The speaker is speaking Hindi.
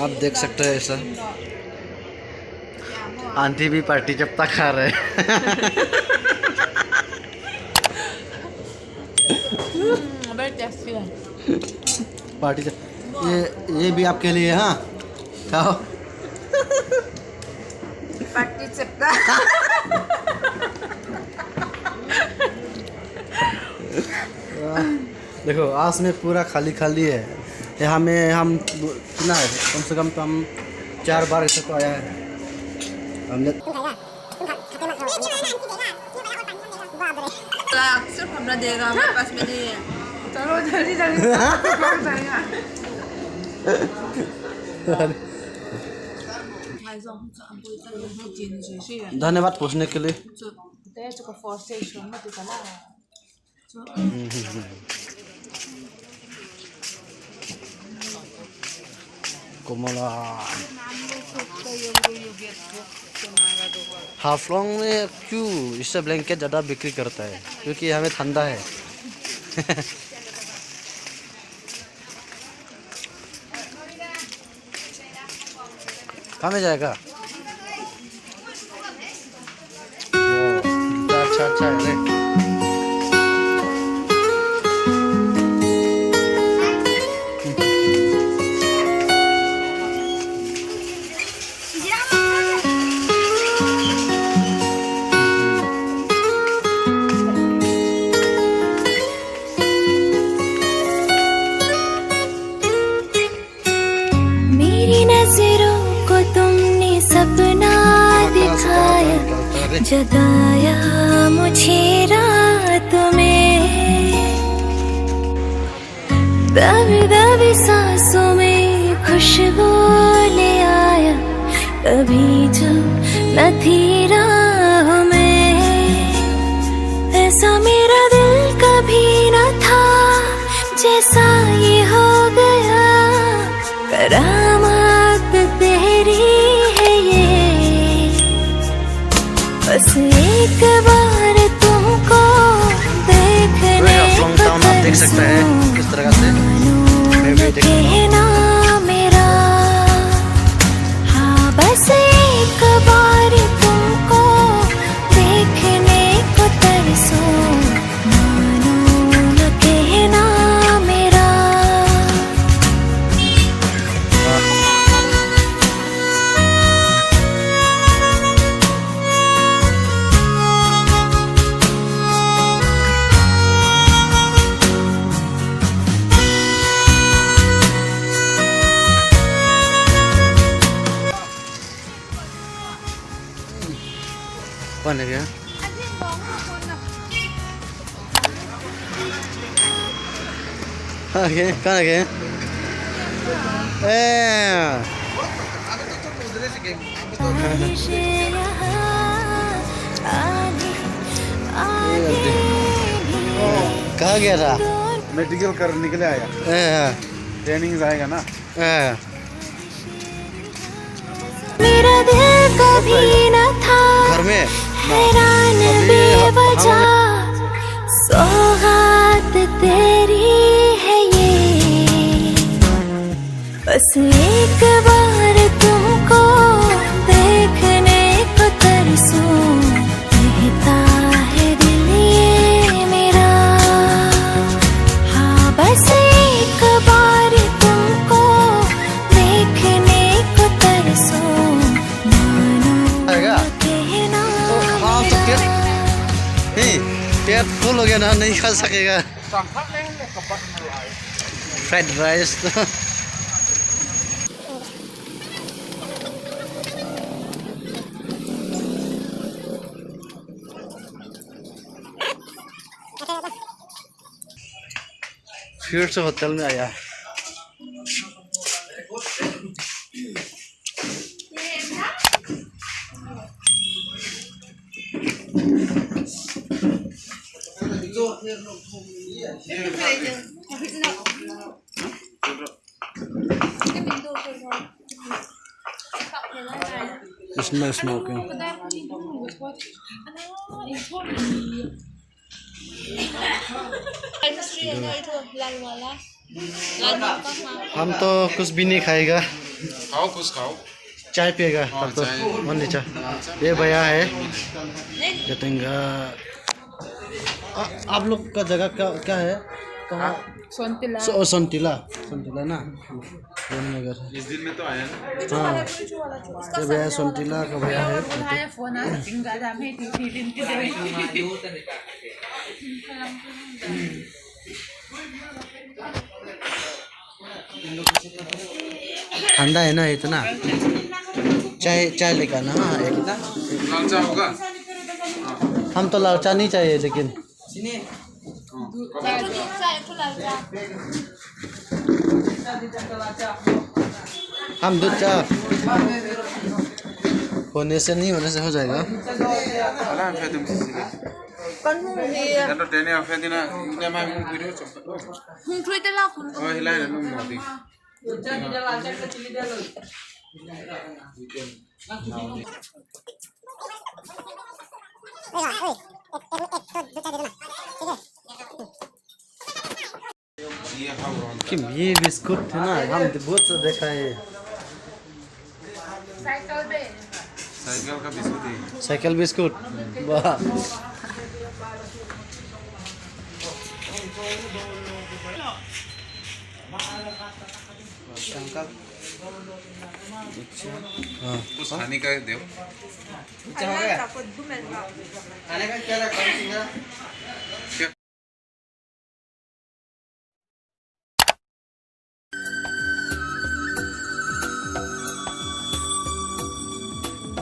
आप देख सकते हैं ऐसा। आंटी भी पार्टी चपता खा रहे हैं। पार्टी ये भी आपके लिए। हाँ खाओ। पार्टी चपता। देखो आस में पूरा खाली खाली है। यहाँ में हम कितना है, कम से कम तो हम 4 बार ऐसे तो आया है हमने। सिर्फ अपना देगा, हमारे पास में नहीं है। चलो जल्दी जल्दी। धन्यवाद पूछने के लिए। कोमला हाफलोंग में क्यों इससे ब्लैंकेट ज़्यादा बिक्री करता है? क्योंकि हमें ठंडा है। कहाँ में जाएगा? अच्छा अच्छा है। सपना दिखाया, जगाया मुझे रात में, दबी दबी सांसों में खुशबू ले आया, कभी जो न थी राह में। ऐसा मेरा दिल कभी न था, जैसा ये हो गया, करामात तेरी है ये। बस एक बार तुमको देखने को देख सकते हैं किस तरह से कहना मेरा। हाँ बस एक बार तुमको देखने को तरसूं, मानो न कहना मेरा। कौन है क्या? हाँ क्या? कौन है क्या? कहाँ गया था? मेडिकल करने के लिए आया। ट्रेनिंग आएगा ना। मेरा दिल कभी न था घर में हैरान बेवजह, सौगात तेरी है ये। बस एक बार तुमको देखने को तरसूं, कहता है दिल ये मेरा। हाँ बस एक बार तुमको देखने को तरसूं, मानो कहना। हाँ तो पेट फुल हो गया ना, नहीं खा सकेगा। फ्राइड राइस तो फिर से होटल में आया है। इसमें स्मोकिंग हम तो कुछ भी नहीं खाएगा। खाओ कुछ खाओ चाय पिएगा हाँ, तब तो चाय। ओनली चाय। ये भैया है जतिंगा। आप लोग का जगह क्या है कहाँ? सोनतिला सोनटिला सोनटिला ना नगर। इस दिन में तो आया ना हाँ ये भैया सोनटिला का भैया है। फोन आ tinggal dami ठंडा है ना इतना। चाय चाय लेकर आना। हाँ एक लाल चाय होगा हम तो लाल चाय नहीं चाहिए लेकिन हम दूध चाय होने से नहीं होने से हो जाएगा। Wala ang pwede mo sisili. Ganto tene ang pwede na hindi naman yung video sa. Kung tuloy tala kun Oh hilahin ano mo di. Iya hawron. कि ये बिस्कुट थे ना हम बहुत सा देखा है। Cycle ka biskut eh. Cycle biscuit वाह। हाँ कुछ खाने का दे takot bumel ba?